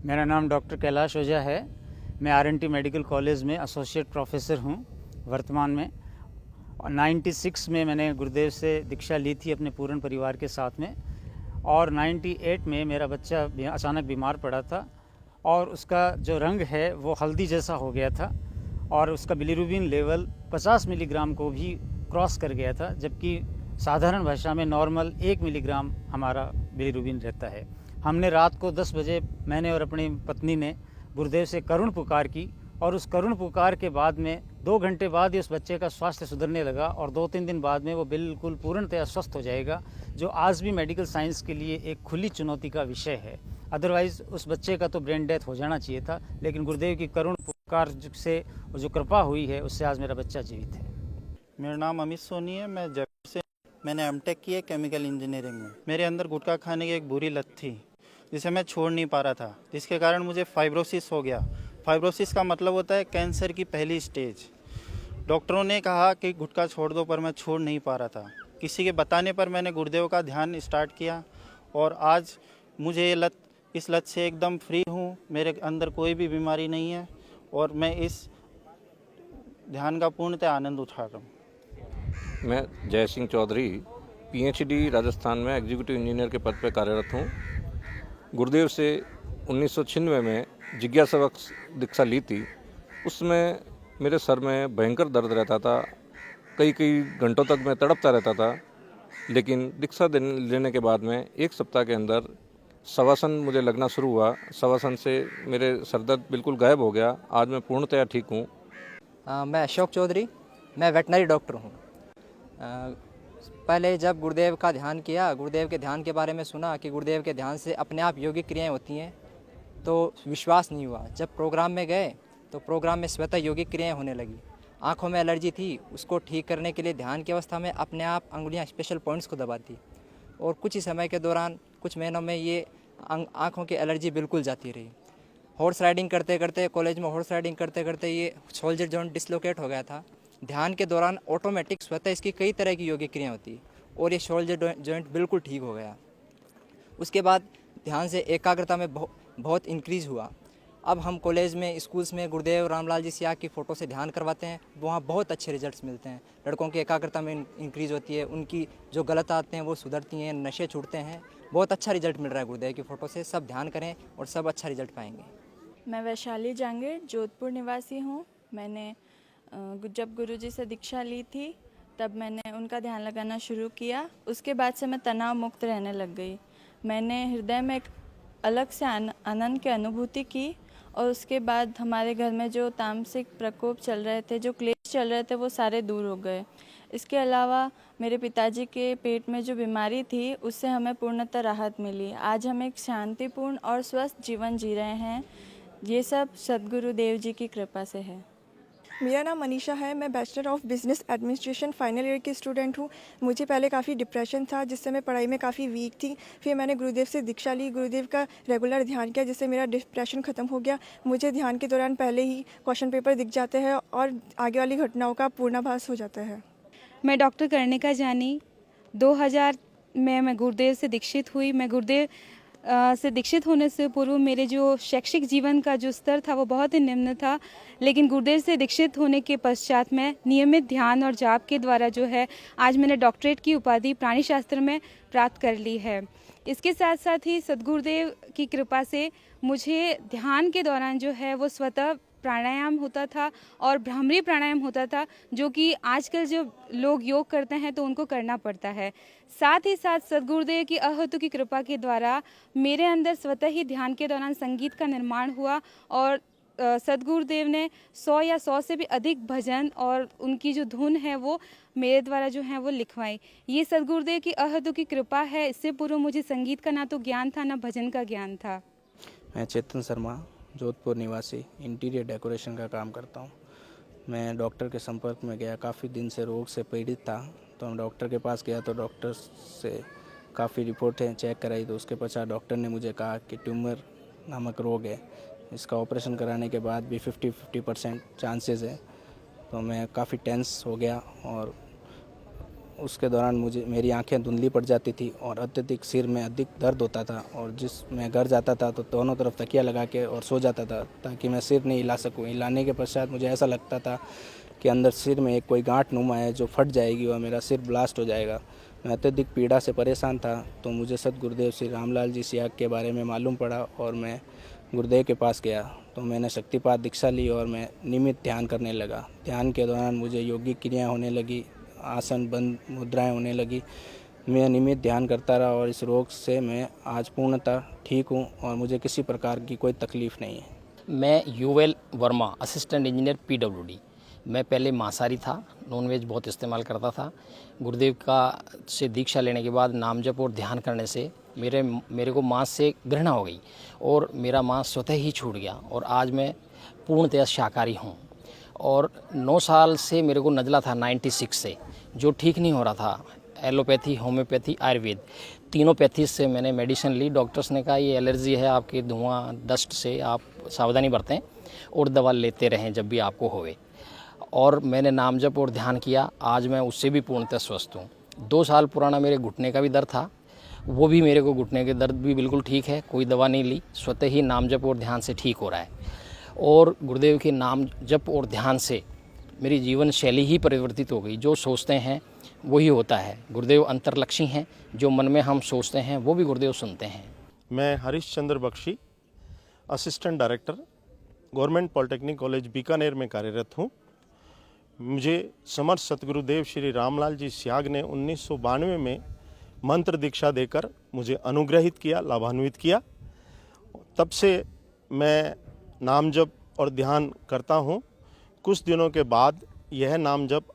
मेरा नाम डॉक्टर कैलाश ओझा है। मैं आरएनटी मेडिकल कॉलेज में एसोसिएट प्रोफेसर हूँ वर्तमान में। 96 में मैंने गुरुदेव से दीक्षा ली थी अपने पूर्ण परिवार के साथ में, और 98 में मेरा बच्चा अचानक बीमार पड़ा था और उसका जो रंग है वो हल्दी जैसा हो गया था और उसका बिलीरुबिन लेवल 50 मिलीग्राम को भी क्रॉस कर गया था, जबकि साधारण भाषा में नॉर्मल 1 मिलीग्राम हमारा बिलीरुबिन रहता है। हमने रात को 10 बजे मैंने और अपनी पत्नी ने गुरुदेव से करुण पुकार की और उस करुण पुकार के बाद में 2 घंटे बाद ही उस बच्चे का स्वास्थ्य सुधरने लगा और 2-3 दिन बाद में वो बिल्कुल पूर्णतया स्वस्थ हो जाएगा, जो आज भी मेडिकल साइंस के लिए एक खुली चुनौती का विषय है। अदरवाइज़ उस बच्चे का तो ब्रेन डेथ हो जाना चाहिए था, लेकिन गुरुदेव की करुण पुकार से जो कृपा हुई है उससे आज मेरा बच्चा जीवित है। मेरा नाम अमित सोनी है। मैं जयपुर से मैंने एमटेक की है केमिकल इंजीनियरिंग में। मेरे अंदर गुटखा खाने की एक बुरी लत थी जिसे मैं छोड़ नहीं पा रहा था, जिसके कारण मुझे फाइब्रोसिस हो गया। फाइब्रोसिस का मतलब होता है कैंसर की पहली स्टेज। डॉक्टरों ने कहा कि गुटखा छोड़ दो, पर मैं छोड़ नहीं पा रहा था। किसी के बताने पर मैंने गुरुदेव का ध्यान स्टार्ट किया और आज मुझे इस लत से एकदम फ्री हूँ। मेरे अंदर कोई भी बीमारी नहीं है और मैं इस ध्यान का पूर्णतः आनंद उठा रहा हूँ। मैं जय सिंह चौधरी पीएचडी राजस्थान में एग्जीक्यूटिव इंजीनियर के पद पर कार्यरत हूँ। गुरुदेव से 1996 में जिज्ञासा दीक्षा ली थी। उसमें मेरे सर में भयंकर दर्द रहता था, कई घंटों तक मैं तड़पता रहता था। लेकिन दीक्षा लेने के बाद में 1 सप्ताह के अंदर शवासन मुझे लगना शुरू हुआ। शवासन से मेरे सर दर्द बिल्कुल गायब हो गया। आज मैं पूर्णतया ठीक हूँ। मैं अशोक चौधरी, मैं वेटनरी डॉक्टर हूँ। पहले जब गुरुदेव का ध्यान किया, गुरुदेव के ध्यान के बारे में सुना कि गुरुदेव के ध्यान से अपने आप योगिक क्रियाएं होती हैं, तो विश्वास नहीं हुआ। जब प्रोग्राम में गए तो प्रोग्राम में स्वतः योगिक क्रियाएं होने लगी। आँखों में एलर्जी थी, उसको ठीक करने के लिए ध्यान की अवस्था में अपने आप अंगुलियाँ स्पेशल पॉइंट्स को दबाती और कुछ ही समय के दौरान, कुछ महीनों में ये आँखों की एलर्जी बिल्कुल जाती रही। हॉर्स राइडिंग करते करते, कॉलेज में हॉर्स राइडिंग करते करते ये शोल्डर जॉइंट डिसलोकेट हो गया था। ध्यान के दौरान ऑटोमेटिक स्वतः इसकी कई तरह की योगिक क्रियाएं होती और ये शोल्डर जॉइंट बिल्कुल ठीक हो गया। उसके बाद ध्यान से एकाग्रता में बहुत इंक्रीज़ हुआ। अब हम कॉलेज में, स्कूल्स में गुरुदेव रामलाल जी सियाग की फ़ोटो से ध्यान करवाते हैं, वहाँ बहुत अच्छे रिजल्ट्स मिलते हैं। लड़कों की एकाग्रता में इंक्रीज़ होती है, उनकी जो गलत आदतें हैं वो सुधरती हैं, नशे छूटते हैं। बहुत अच्छा रिजल्ट मिल रहा है गुरुदेव की फ़ोटो से। सब ध्यान करें और सब अच्छा रिजल्ट पाएंगे। मैं वैशाली जांगीर, जोधपुर निवासी हूँ। मैंने जब गुरुजी से दीक्षा ली थी तब मैंने उनका ध्यान लगाना शुरू किया। उसके बाद से मैं तनाव मुक्त रहने लग गई। मैंने हृदय में एक अलग से आनंद की अनुभूति की और उसके बाद हमारे घर में जो तामसिक प्रकोप चल रहे थे, जो क्लेश चल रहे थे, वो सारे दूर हो गए। इसके अलावा मेरे पिताजी के पेट में जो बीमारी थी उससे हमें पूर्णतः राहत मिली। आज हम एक शांतिपूर्ण और स्वस्थ जीवन जी रहे हैं। ये सब सद्गुरु देव जी की कृपा से है। मेरा नाम मनीषा है। मैं bachelor of business administration final year की स्टूडेंट हूँ। मुझे पहले काफ़ी डिप्रेशन था, जिससे मैं पढ़ाई में काफ़ी वीक थी। फिर मैंने गुरुदेव से दीक्षा ली, गुरुदेव का रेगुलर ध्यान किया, जिससे मेरा डिप्रेशन ख़त्म हो गया। मुझे ध्यान के दौरान पहले ही क्वेश्चन पेपर दिख जाते हैं और आगे वाली घटनाओं का पूर्णाभास हो जाता है। मैं डॉक्टर कर्णिका जानी, 2000 में मैं गुरुदेव से दीक्षित हुई। मैं गुरुदेव से दीक्षित होने से पूर्व मेरे जो शैक्षिक जीवन का जो स्तर था वो बहुत ही निम्न था, लेकिन गुरुदेव से दीक्षित होने के पश्चात मैं नियमित ध्यान और जाप के द्वारा जो है आज मैंने डॉक्टरेट की उपाधि प्राणी शास्त्र में प्राप्त कर ली है। इसके साथ साथ ही सद्गुरुदेव की कृपा से मुझे ध्यान के दौरान जो है वो स्वतः प्राणायाम होता था और भ्रामरी प्राणायाम होता था, जो कि आजकल जो लोग योग करते हैं तो उनको करना पड़ता है। साथ ही साथ सद्गुरुदेव की अहतु की कृपा के द्वारा मेरे अंदर स्वतः ही ध्यान के दौरान संगीत का निर्माण हुआ और सद्गुरुदेव ने 100 या 100 से भी अधिक भजन और उनकी जो धुन है वो मेरे द्वारा जो है वो लिखवाई। ये सद्गुरुदेव की अहतु की कृपा है। इससे पूर्व मुझे संगीत का ना तो ज्ञान था ना भजन का ज्ञान था। मैं चेतन शर्मा, जोधपुर निवासी, इंटीरियर डेकोरेशन का काम करता हूँ। मैं डॉक्टर के संपर्क में गया, काफ़ी दिन से रोग से पीड़ित था, तो हम डॉक्टर के पास गया तो डॉक्टर से काफ़ी रिपोर्टें चेक कराई, तो उसके पश्चात डॉक्टर ने मुझे कहा कि ट्यूमर नामक रोग है, इसका ऑपरेशन कराने के बाद भी 50% चांसेस है। तो मैं काफ़ी टेंस हो गया और उसके दौरान मेरी आंखें धुंधली पड़ जाती थी और अत्यधिक सिर में अधिक दर्द होता था, और मैं घर जाता था तो दोनों तरफ तकिया लगा के और सो जाता था ताकि मैं सिर नहीं हिला सकूं। हिलाने के पश्चात मुझे ऐसा लगता था कि अंदर सिर में एक कोई गांठ नुमा है जो फट जाएगी और मेरा सिर ब्लास्ट हो जाएगा। मैं अत्यधिक पीड़ा से परेशान था, तो मुझे सतगुरुदेव श्री रामलाल जी सियाग के बारे में मालूम पड़ा और मैं गुरुदेव के पास गया। तो मैंने शक्तिपात दीक्षा ली और मैं नियमित ध्यान करने लगा। ध्यान के दौरान मुझे योगिक क्रियाएं होने लगी, आसन बंद मुद्राएं होने लगी। मैं नियमित ध्यान करता रहा और इस रोग से मैं आज पूर्णतः ठीक हूं और मुझे किसी प्रकार की कोई तकलीफ़ नहीं है। मैं UL Verma, assistant engineer PWD. मैं पहले मांसाहारी था, नॉनवेज बहुत इस्तेमाल करता था। गुरुदेव का से दीक्षा लेने के बाद नाम जप और ध्यान करने से मेरे को मांस से घृणा हो गई और मेरा मांस स्वतः ही छूट गया और आज मैं पूर्णतः शाकाहारी हूँ। और 9 साल से मेरे को नज़ला था 96 से, जो ठीक नहीं हो रहा था। एलोपैथी, होम्योपैथी, आयुर्वेद तीनों पैथीज से मैंने मेडिसिन ली। डॉक्टर्स ने कहा ये एलर्जी है आपके धुआं डस्ट से, आप सावधानी बरतें और दवा लेते रहें जब भी आपको होवे। और मैंने नाम जप और ध्यान किया, आज मैं उससे भी पूर्णतः स्वस्थ हूँ। 2 साल पुराना मेरे घुटने का भी दर्द था, वो भी मेरे को घुटने के दर्द भी बिल्कुल ठीक है, कोई दवा नहीं ली, स्वतः ही नाम जप और ध्यान से ठीक हो रहा है। और गुरुदेव के नाम जप और ध्यान से मेरी जीवन शैली ही परिवर्तित हो गई। जो सोचते हैं वही होता है। गुरुदेव अंतर्लक्षी हैं, जो मन में हम सोचते हैं वो भी गुरुदेव सुनते हैं। मैं Harish Chandra Bakshi, assistant director, government polytechnic college Bikaner में कार्यरत हूँ। मुझे समर्थ सतगुरुदेव श्री रामलाल जी सियाग ने 1992 में मंत्र दीक्षा देकर मुझे अनुग्रहित किया, लाभान्वित किया। तब से मैं नाम जप और ध्यान करता हूँ। कुछ दिनों के बाद यह नाम जप